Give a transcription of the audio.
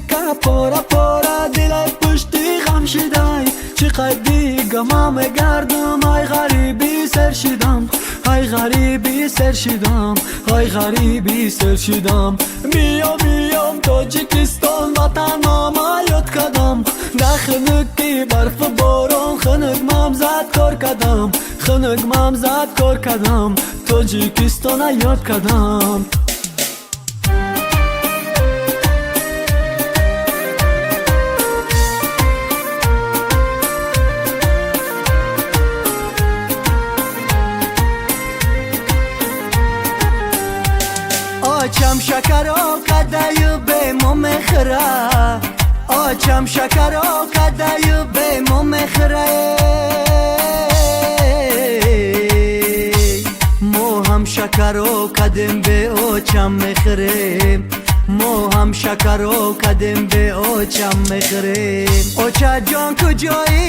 که پارا پارا دل پشتی غم شدای چقدر دیگمم گردم ای غریبی سر شدم ای غریبی سر شدم ای غریبی سر شدم بیام تاجیکستان وطنم یاد کردم در خنکی برف باران خنک زد کار کردم خنک زد کار کردم تاجیکستان یاد کردم آچم شکر آقدای به مم خره آچم شکر آقدای به مم خره مو هم شکر آقدم به آچم مخره مو هم شکر آقدم به آچم مخره آچه جان کجایی